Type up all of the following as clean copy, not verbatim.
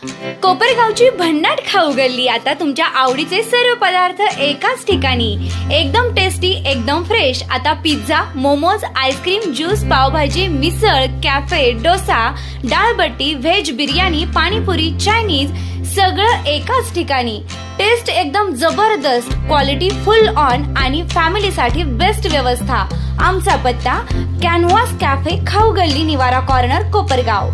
कोपरगावची भन्नाट खाऊ गल्ली आता तुमच्या आवडीचे सर्व पदार्थ एकाच ठिकाणी, एकदम टेस्टी, एकदम फ्रेश। आता pizza, momos, ice cream, juice, pav bhaji, misal, cafe, dosa, dal baati, veg biryani, pani puri, Chinese सगळं एकाच ठिकाणी। टेस्ट एकदम जबरदस्त, क्वालिटी फुल ऑन आणि फॅमिलीसाठी बेस्ट व्यवस्था। आमचा पत्ता कॅनव्हास कॅफे, खाऊ गल्ली, निवारा कॉर्नर, कोपरगाव।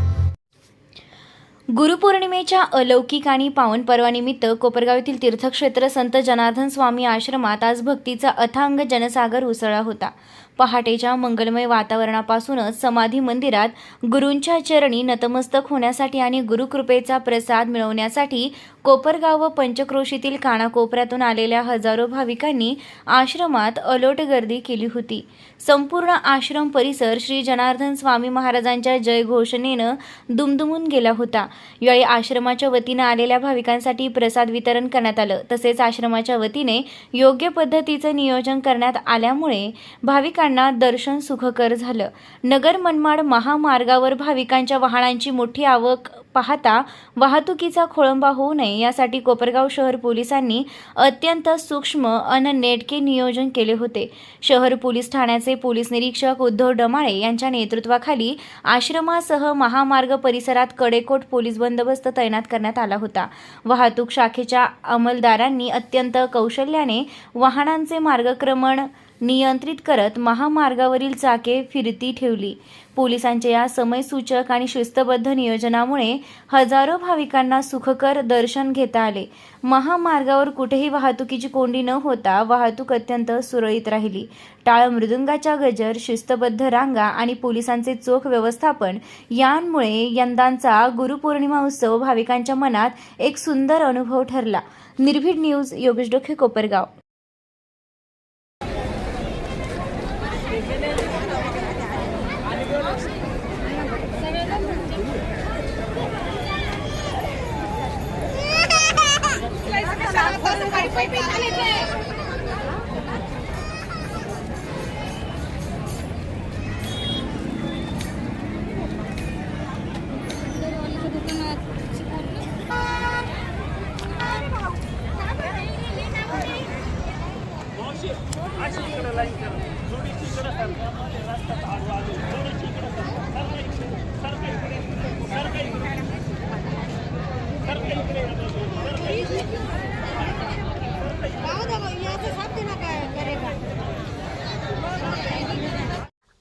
गुरुपौर्णिमेच्या अलौकिक आणि पावन पर्वानिमित्त कोपरगाव येथील तीर्थक्षेत्र संत जनार्दन स्वामी आश्रमात आज भक्तीचा अथांग जनसागर उसळला होता। पहाटेच्या मंगलमय वातावरणापासूनच समाधी मंदिरात गुरूंच्या चरणी नतमस्तक होण्यासाठी आणि गुरुकृपेचा प्रसाद मिळवण्यासाठी कोपरगाव व पंचक्रोशीतील कानाकोपऱ्यातून आलेल्या हजारो भाविकांनी आश्रमात अलोट गर्दी केली होती। संपूर्ण आश्रम परिसर श्री जनार्दन स्वामी महाराजांच्या जयघोषणेनं दुमदुमून गेला होता। यावेळी आश्रमाच्या वतीने आलेल्या भाविकांसाठी प्रसाद वितरण करण्यात आलं। तसेच आश्रमाच्या वतीने योग्य पद्धतीचं नियोजन करण्यात आल्यामुळे भाविकांना दर्शन सुखकर झालं। नगर मनमाड महामार्गावर भाविकांच्या वाहनांची मोठी आवक पाहता वाहतुकीचा खोळंबा होऊ नये यासाठी कोपरगाव शहर पोलिसांनी अत्यंत सूक्ष्म अन नेटके नियोजन केले होते। शहर पोलीस ठाण्याचे पोलीस निरीक्षक उद्धव डमाळे यांच्या नेतृत्वाखाली आश्रमासह महामार्ग परिसरात कडेकोट पोलीस बंदोबस्त तैनात करण्यात आला होता। वाहतूक शाखेच्या अंमलदारांनी अत्यंत कौशल्याने वाहनांचे मार्गक्रमण नियंत्रित करत महामार्गावरील चाके फिरती ठेवली। पोलिसांच्या या समयसूचक आणि शिस्तबद्ध नियोजनामुळे हजारो भाविकांना सुखकर दर्शन घेता आले। महामार्गावर कुठेही वाहतुकीची कोंडी न होता वाहतूक अत्यंत सुरळीत राहिली। टाळ मृदुंगाच्या गजर, शिस्तबद्ध रांगा आणि पोलिसांचे चोख व्यवस्थापन यांमुळे यंदाचा गुरुपौर्णिमा उत्सव भाविकांच्या मनात एक सुंदर अनुभव ठरला। निर्भीड न्यूज, योगेश डोके, कोपरगाव।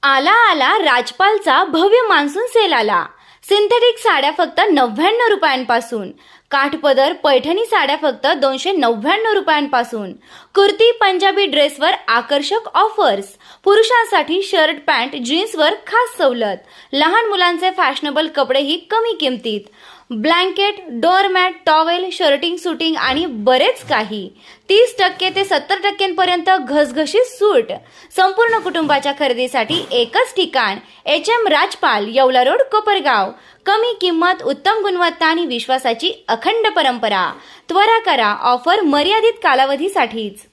आला आला राजपालचा भव्य मान्सून सेल आला। सिंथेटिक साड्या फक्त 99 रुपयांपासून, काठपदर पैठणी साड्या फक्त 299 रुपयांपासून, कुर्ती पंजाबी ड्रेसवर आकर्षक ऑफर्स, पुरुषांसाठी शर्ट पॅन्ट जीन्सवर खास सवलत, लहान मुलांचे फॅशनेबल कपडेही कमी किमतीत, blanket, doormat, towel, shirting, suiting आणि बरेच काही 30% ते 70% घसघशीत सूट। संपूर्ण कुटुंबाच्या खरेदीसाठी एकच ठिकाण, HM राजपाल, येवला रोड, कोपरगाव। कमी किंमत, उत्तम गुणवत्ता आणि विश्वासाची अखंड परंपरा। त्वरा करा, ऑफर मर्यादित कालावधीसाठीच।